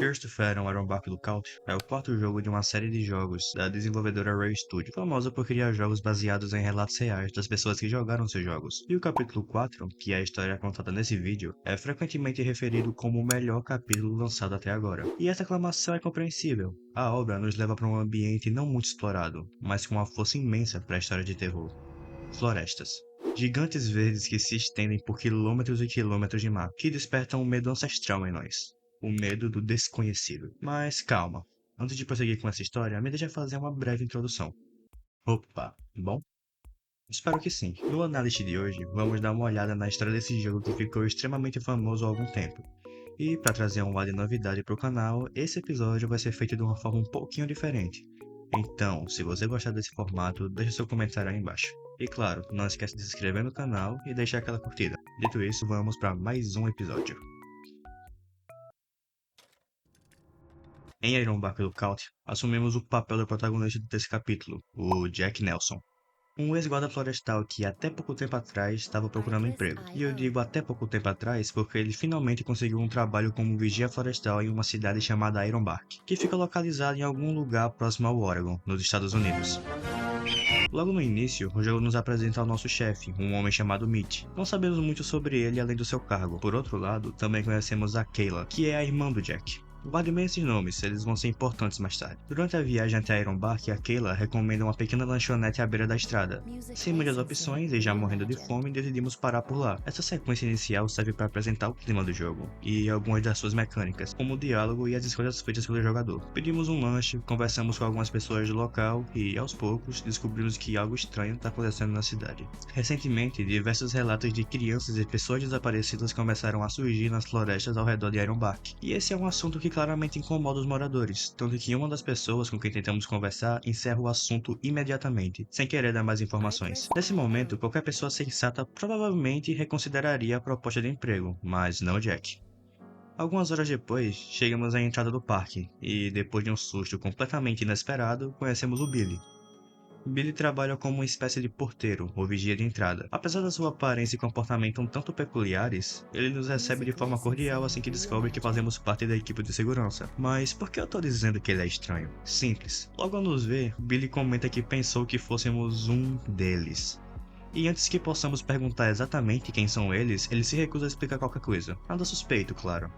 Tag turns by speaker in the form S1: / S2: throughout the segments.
S1: Cursed to Fathom Ironbark Lookout é o quarto jogo de uma série de jogos da desenvolvedora Rare Studio, famosa por criar jogos baseados em relatos reais das pessoas que jogaram seus jogos. E o capítulo 4, que é a história contada nesse vídeo, é frequentemente referido como o melhor capítulo lançado até agora. E essa aclamação é compreensível. A obra nos leva para um ambiente não muito explorado, mas com uma força imensa para a história de terror. Florestas. Gigantes verdes que se estendem por quilômetros e quilômetros de mar, que despertam um medo ancestral em nós. O medo do desconhecido. Mas calma, antes de prosseguir com essa história, me deixa fazer uma breve introdução. Opa, bom? Espero que sim. No análise de hoje, vamos dar uma olhada na história desse jogo que ficou extremamente famoso há algum tempo. E para trazer um ar de novidade para o canal, esse episódio vai ser feito de uma forma um pouquinho diferente. Então, se você gostar desse formato, deixa seu comentário aí embaixo. E claro, não esquece de se inscrever no canal e deixar aquela curtida. Dito isso, vamos para mais um episódio. Em Ironbark Lookout, assumimos o papel do protagonista desse capítulo, o Jack Nelson. Um ex-guarda florestal que até pouco tempo atrás estava procurando emprego. E eu digo até pouco tempo atrás porque ele finalmente conseguiu um trabalho como vigia florestal em uma cidade chamada Ironbark, que fica localizada em algum lugar próximo ao Oregon, nos Estados Unidos. Logo no início, o jogo nos apresenta ao nosso chefe, um homem chamado Mitch. Não sabemos muito sobre ele além do seu cargo. Por outro lado, também conhecemos a Kayla, que é a irmã do Jack. Guarde bem esses nomes, eles vão ser importantes mais tarde. Durante a viagem até Ironbark, a Kayla recomenda uma pequena lanchonete à beira da estrada. Sem muitas opções e já morrendo de fome, decidimos parar por lá. Essa sequência inicial serve para apresentar o clima do jogo e algumas das suas mecânicas, como o diálogo e as escolhas feitas pelo jogador. Pedimos um lanche, conversamos com algumas pessoas do local e, aos poucos, descobrimos que algo estranho está acontecendo na cidade. Recentemente, diversos relatos de crianças e pessoas desaparecidas começaram a surgir nas florestas ao redor de Ironbark. E esse é um assunto que claramente incomoda os moradores, tanto que uma das pessoas com quem tentamos conversar encerra o assunto imediatamente, sem querer dar mais informações. Nesse momento, qualquer pessoa sensata provavelmente reconsideraria a proposta de emprego, mas não Jack. Algumas horas depois, chegamos à entrada do parque, e depois de um susto completamente inesperado, conhecemos o Billy. Billy trabalha como uma espécie de porteiro ou vigia de entrada. Apesar da sua aparência e comportamento um tanto peculiares, ele nos recebe de forma cordial assim que descobre que fazemos parte da equipe de segurança. Mas por que eu tô dizendo que ele é estranho? Simples. Logo ao nos ver, Billy comenta que pensou que fôssemos um deles. E antes que possamos perguntar exatamente quem são eles, ele se recusa a explicar qualquer coisa. Nada suspeito, claro.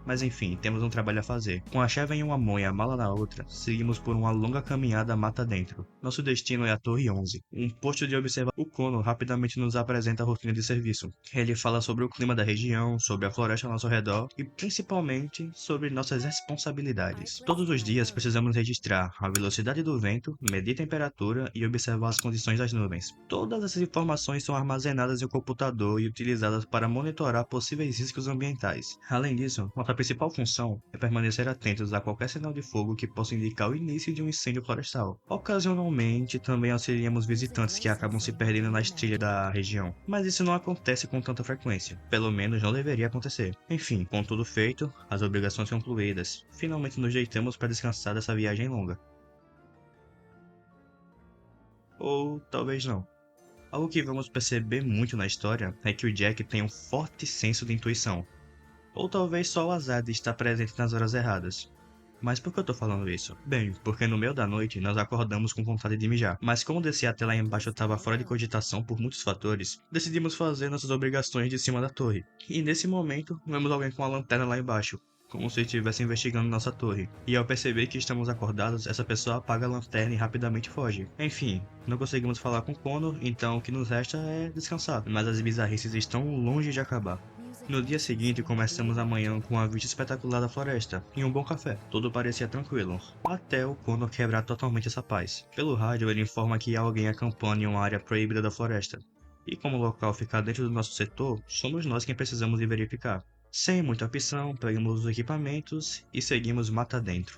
S1: Mas enfim, temos um trabalho a fazer. Com a chave em uma mão e a mala na outra, seguimos por uma longa caminhada mata dentro. Nosso destino é a Torre 11, um posto de observação. O Kono rapidamente nos apresenta a rotina de serviço. Ele fala sobre o clima da região, sobre a floresta ao nosso redor e principalmente sobre nossas responsabilidades. Todos os dias precisamos registrar a velocidade do vento, medir temperatura e observar as condições das nuvens. Todas essas informações são armazenadas em um computador e utilizadas para monitorar possíveis riscos ambientais. Além disso, nossa principal função é permanecer atentos a qualquer sinal de fogo que possa indicar o início de um incêndio florestal. Ocasionalmente, também auxiliamos visitantes que acabam se perdendo nas trilhas da região, mas isso não acontece com tanta frequência. Pelo menos não deveria acontecer. Enfim, com tudo feito, as obrigações concluídas, finalmente nos deitamos para descansar dessa viagem longa. Ou talvez não. Algo que vamos perceber muito na história é que o Jack tem um forte senso de intuição. Ou talvez só o azar de estar presente nas horas erradas. Mas por que eu tô falando isso? Bem, porque no meio da noite nós acordamos com vontade de mijar. Mas como descer até lá embaixo estava fora de cogitação por muitos fatores, decidimos fazer nossas obrigações de cima da torre. E nesse momento, vemos alguém com a lanterna lá embaixo, como se estivesse investigando nossa torre. E ao perceber que estamos acordados, essa pessoa apaga a lanterna e rapidamente foge. Enfim, não conseguimos falar com Connor, então o que nos resta é descansar. Mas as bizarrices estão longe de acabar. No dia seguinte, começamos a manhã com uma vista espetacular da floresta e um bom café. Tudo parecia tranquilo, até o Connor quebrar totalmente essa paz. Pelo rádio, ele informa que há alguém acampando em uma área proibida da floresta. E como o local fica dentro do nosso setor, somos nós quem precisamos de verificar. Sem muita opção, pegamos os equipamentos e seguimos mata dentro.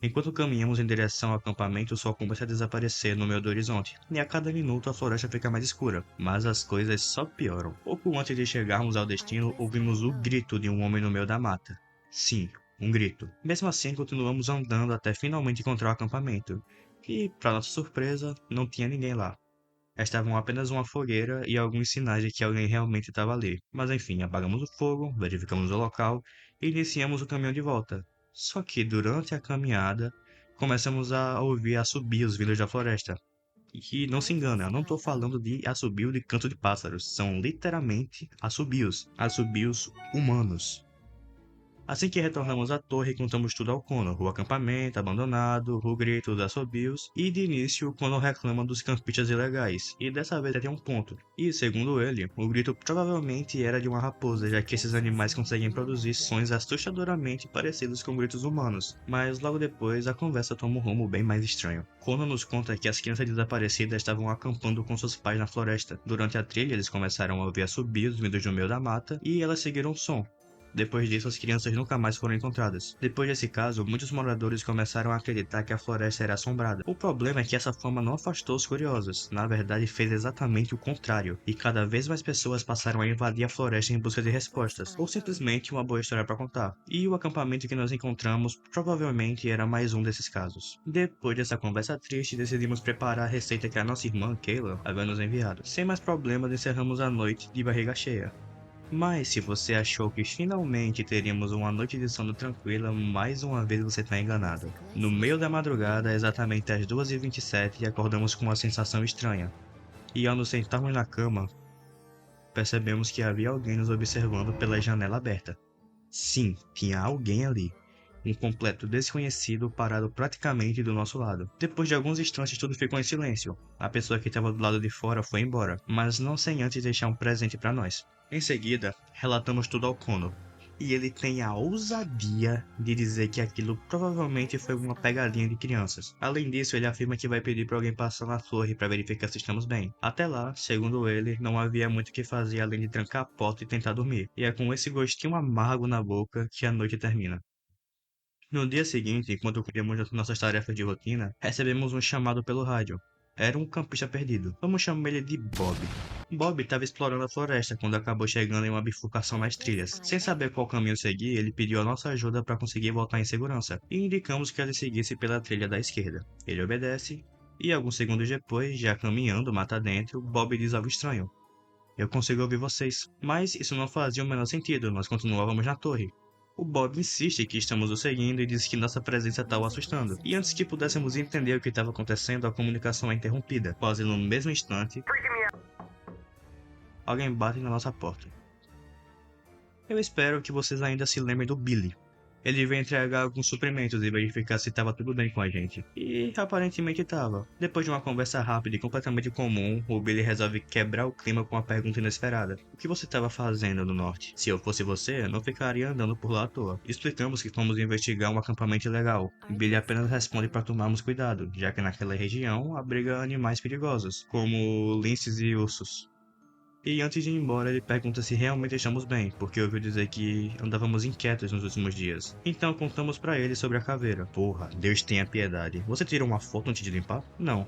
S1: Enquanto caminhamos em direção ao acampamento, o sol começa a desaparecer no meio do horizonte, e a cada minuto a floresta fica mais escura. Mas as coisas só pioram. Pouco antes de chegarmos ao destino, ouvimos o grito de um homem no meio da mata. Sim, um grito. Mesmo assim, continuamos andando até finalmente encontrar o acampamento. E, para nossa surpresa, não tinha ninguém lá. Estavam apenas uma fogueira e alguns sinais de que alguém realmente estava ali. Mas enfim, apagamos o fogo, verificamos o local e iniciamos o caminho de volta. Só que durante a caminhada, começamos a ouvir assobios vindos da floresta. E não se engana, eu não tô falando de assobio de canto de pássaros, são literalmente assobios, assobios humanos. Assim que retornamos à torre, contamos tudo ao Connor, o acampamento abandonado, o grito dos assobios, e de início o Connor reclama dos campistas ilegais, e dessa vez tem um ponto. E segundo ele, o grito provavelmente era de uma raposa, já que esses animais conseguem produzir sons assustadoramente parecidos com gritos humanos. Mas logo depois a conversa toma um rumo bem mais estranho. Connor nos conta que as crianças desaparecidas estavam acampando com seus pais na floresta. Durante a trilha eles começaram a ouvir assobios vindos do meio da mata, e elas seguiram o som. Depois disso, as crianças nunca mais foram encontradas. Depois desse caso, muitos moradores começaram a acreditar que a floresta era assombrada. O problema é que essa fama não afastou os curiosos, na verdade fez exatamente o contrário, e cada vez mais pessoas passaram a invadir a floresta em busca de respostas, ou simplesmente uma boa história para contar. E o acampamento que nós encontramos provavelmente era mais um desses casos. Depois dessa conversa triste, decidimos preparar a receita que a nossa irmã, Kayla, havia nos enviado. Sem mais problemas, encerramos a noite de barriga cheia. Mas se você achou que finalmente teríamos uma noite de sono tranquila, mais uma vez você está enganado. No meio da madrugada, exatamente às 2h27, acordamos com uma sensação estranha. E ao nos sentarmos na cama, percebemos que havia alguém nos observando pela janela aberta. Sim, tinha alguém ali. Um completo desconhecido parado praticamente do nosso lado. Depois de alguns instantes tudo ficou em silêncio. A pessoa que estava do lado de fora foi embora, mas não sem antes deixar um presente para nós. Em seguida, relatamos tudo ao Connor. E ele tem a ousadia de dizer que aquilo provavelmente foi uma pegadinha de crianças. Além disso, ele afirma que vai pedir para alguém passar na torre para verificar se estamos bem. Até lá, segundo ele, não havia muito o que fazer além de trancar a porta e tentar dormir. E é com esse gostinho amargo na boca que a noite termina. No dia seguinte, enquanto cumpríamos nossas tarefas de rotina, recebemos um chamado pelo rádio. Era um campista perdido. Vamos chamar ele de Bob. Bob estava explorando a floresta quando acabou chegando em uma bifurcação nas trilhas. Sem saber qual caminho seguir, ele pediu a nossa ajuda para conseguir voltar em segurança, e indicamos que ele seguisse pela trilha da esquerda. Ele obedece, e alguns segundos depois, já caminhando mata dentro, Bob diz algo estranho. Eu consigo ouvir vocês. Mas isso não fazia o menor sentido, nós continuávamos na torre. O Bob insiste que estamos o seguindo e diz que nossa presença está o assustando. E antes que pudéssemos entender o que estava acontecendo, a comunicação é interrompida. Quase no mesmo instante, alguém bate na nossa porta. Eu espero que vocês ainda se lembrem do Billy. Ele veio entregar alguns suprimentos e verificar se estava tudo bem com a gente. E aparentemente estava. Depois de uma conversa rápida e completamente comum, o Billy resolve quebrar o clima com uma pergunta inesperada. O que você estava fazendo no norte? Se eu fosse você, eu não ficaria andando por lá à toa. Explicamos que fomos investigar um acampamento ilegal. Billy apenas responde para tomarmos cuidado, já que naquela região abriga animais perigosos, como linces e ursos. E antes de ir embora, ele pergunta se realmente estamos bem, porque ouviu dizer que andávamos inquietos nos últimos dias. Então contamos pra ele sobre a caveira. Porra, Deus tenha piedade. Você tirou uma foto antes de limpar? Não.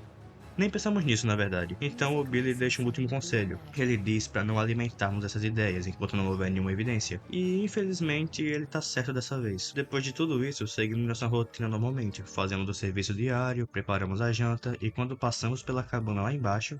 S1: Nem pensamos nisso, na verdade. Então o Billy deixa um último conselho. Ele diz para não alimentarmos essas ideias enquanto não houver nenhuma evidência. E infelizmente ele tá certo dessa vez. Depois de tudo isso, seguimos nossa rotina normalmente. Fazemos o serviço diário, preparamos a janta e quando passamos pela cabana lá embaixo,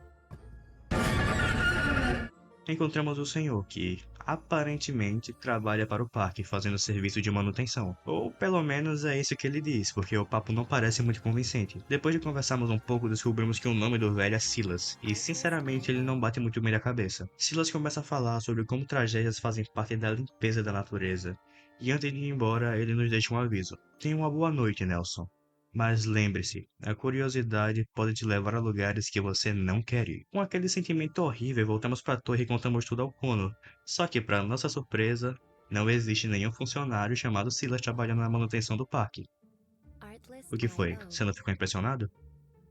S1: encontramos o senhor, que aparentemente trabalha para o parque fazendo serviço de manutenção. Ou pelo menos é isso que ele diz, porque o papo não parece muito convincente. Depois de conversarmos um pouco, descobrimos que o nome do velho é Silas, e sinceramente ele não bate muito bem na cabeça. Silas começa a falar sobre como tragédias fazem parte da limpeza da natureza. E antes de ir embora, ele nos deixa um aviso. Tenha uma boa noite, Nelson. Mas lembre-se, a curiosidade pode te levar a lugares que você não quer ir. Com aquele sentimento horrível, voltamos para a torre e contamos tudo ao Connor. Só que, para nossa surpresa, não existe nenhum funcionário chamado Silas trabalhando na manutenção do parque. O que foi? Você não ficou impressionado?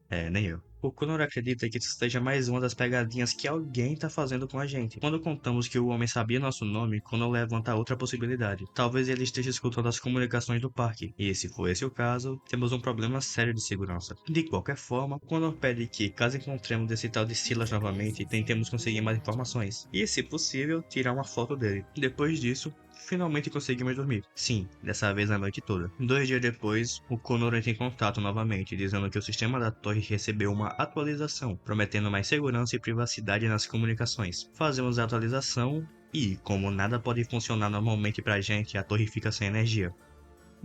S1: É, nem eu. O Connor acredita que isso seja mais uma das pegadinhas que alguém tá fazendo com a gente. Quando contamos que o homem sabia nosso nome, Connor levanta outra possibilidade. Talvez ele esteja escutando as comunicações do parque. E se for esse o caso, temos um problema sério de segurança. De qualquer forma, Connor pede que, caso encontremos esse tal de Silas novamente, tentemos conseguir mais informações. E, se possível, tirar uma foto dele. Depois disso, finalmente conseguimos dormir. Sim, dessa vez a noite toda. 2 dias depois, o Connor entra em contato novamente, dizendo que o sistema da torre recebeu uma atualização, prometendo mais segurança e privacidade nas comunicações. Fazemos a atualização e, como nada pode funcionar normalmente pra gente, a torre fica sem energia.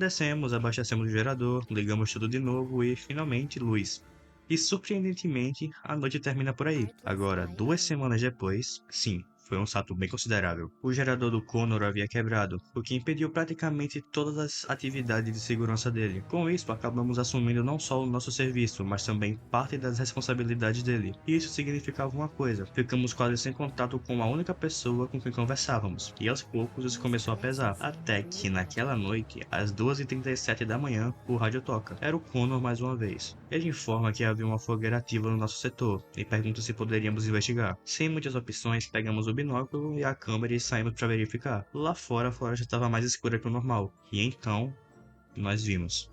S1: Descemos, abastecemos o gerador, ligamos tudo de novo e, finalmente, luz. E surpreendentemente, a noite termina por aí. Agora, 2 semanas depois, sim, foi um salto bem considerável. O gerador do Connor havia quebrado, o que impediu praticamente todas as atividades de segurança dele. Com isso, acabamos assumindo não só o nosso serviço, mas também parte das responsabilidades dele. E isso significava uma coisa: ficamos quase sem contato com a única pessoa com quem conversávamos, e aos poucos isso começou a pesar. Até que naquela noite, às 2h37 da manhã, o rádio toca. Era o Connor mais uma vez. Ele informa que havia uma fogueira ativa no nosso setor e pergunta se poderíamos investigar. Sem muitas opções, pegamos o binóculo e a câmera e saímos para verificar. Lá fora, a floresta estava mais escura que o normal, e então nós vimos.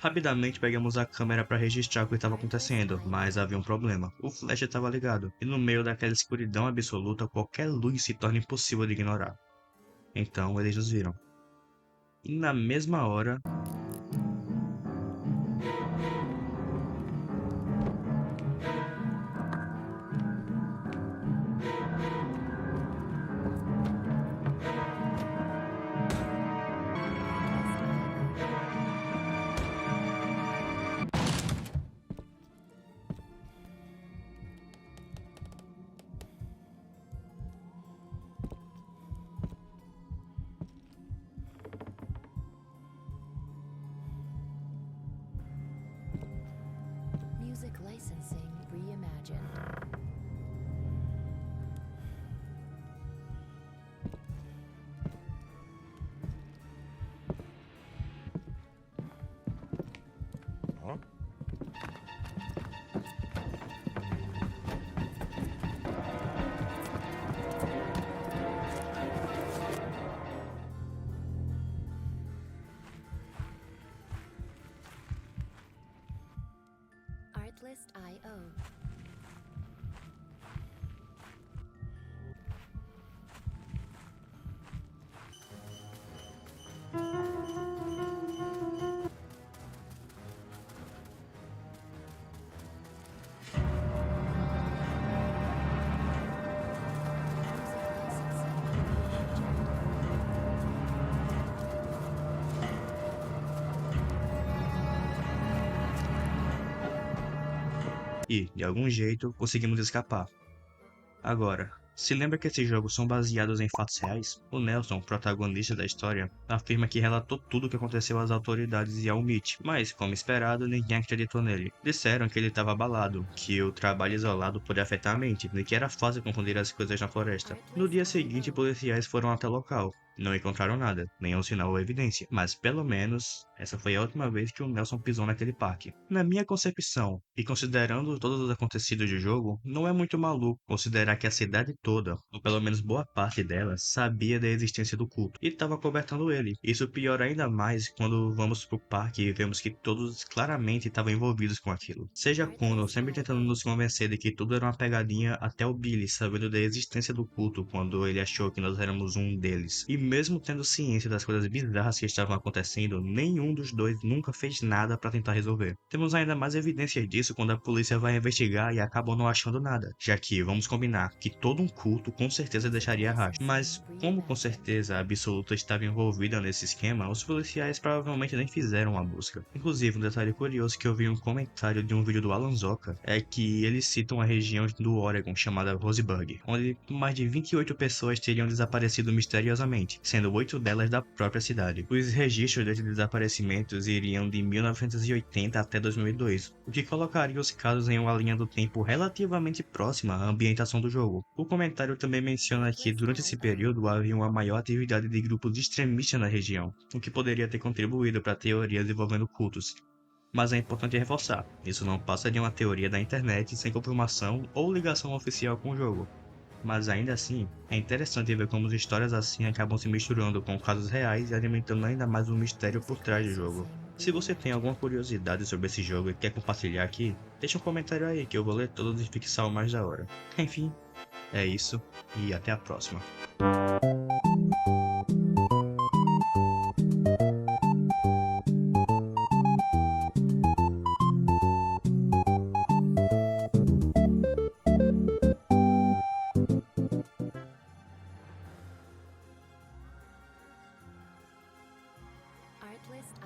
S1: Rapidamente pegamos a câmera para registrar o que estava acontecendo, mas havia um problema. O flash estava ligado, e no meio daquela escuridão absoluta, qualquer luz se torna impossível de ignorar. Então eles nos viram. E na mesma hora,
S2: Music licensing reimagined. Artlist.io.
S1: e, de algum jeito, conseguimos escapar. Agora, se lembra que esses jogos são baseados em fatos reais? O Nelson, protagonista da história, afirma que relatou tudo o que aconteceu às autoridades e ao MIT, mas, como esperado, ninguém acreditou nele. Disseram que ele estava abalado, que o trabalho isolado podia afetar a mente e que era fácil confundir as coisas na floresta. No dia seguinte, policiais foram até o local. Não encontraram nada, nenhum sinal ou evidência, mas pelo menos essa foi a última vez que o Nelson pisou naquele parque. Na minha concepção, e considerando todos os acontecidos do jogo, não é muito maluco considerar que a cidade toda, ou pelo menos boa parte dela, sabia da existência do culto e estava cobertando ele. Isso piora ainda mais quando vamos pro parque e vemos que todos claramente estavam envolvidos com aquilo. Seja Connor sempre tentando nos convencer de que tudo era uma pegadinha, até o Billy sabendo da existência do culto quando ele achou que nós éramos um deles. E mesmo tendo ciência das coisas bizarras que estavam acontecendo, nenhum dos dois nunca fez nada para tentar resolver. Temos ainda mais evidências disso quando a polícia vai investigar e acabam não achando nada, já que, vamos combinar, que todo um culto com certeza deixaria rastro. Mas, como com certeza a absoluta estava envolvida nesse esquema, os policiais provavelmente nem fizeram a busca. Inclusive, um detalhe curioso que eu vi em um comentário de um vídeo do Alan Zoka é que eles citam a região do Oregon chamada Roseburg, onde mais de 28 pessoas teriam desaparecido misteriosamente, sendo 8 delas da própria cidade. Os registros desses desaparecimentos iriam de 1980 até 2002, o que colocaria os casos em uma linha do tempo relativamente próxima à ambientação do jogo. O comentário também menciona que durante esse período havia uma maior atividade de grupos extremistas na região, o que poderia ter contribuído para teorias envolvendo cultos. Mas é importante reforçar, isso não passa de uma teoria da internet sem confirmação ou ligação oficial com o jogo. Mas ainda assim, é interessante ver como as histórias assim acabam se misturando com casos reais e alimentando ainda mais o mistério por trás do jogo. Se você tem alguma curiosidade sobre esse jogo e quer compartilhar aqui, deixa um comentário aí que eu vou ler todos e fixar o mais da hora. Enfim, é isso e até a próxima.
S2: Twist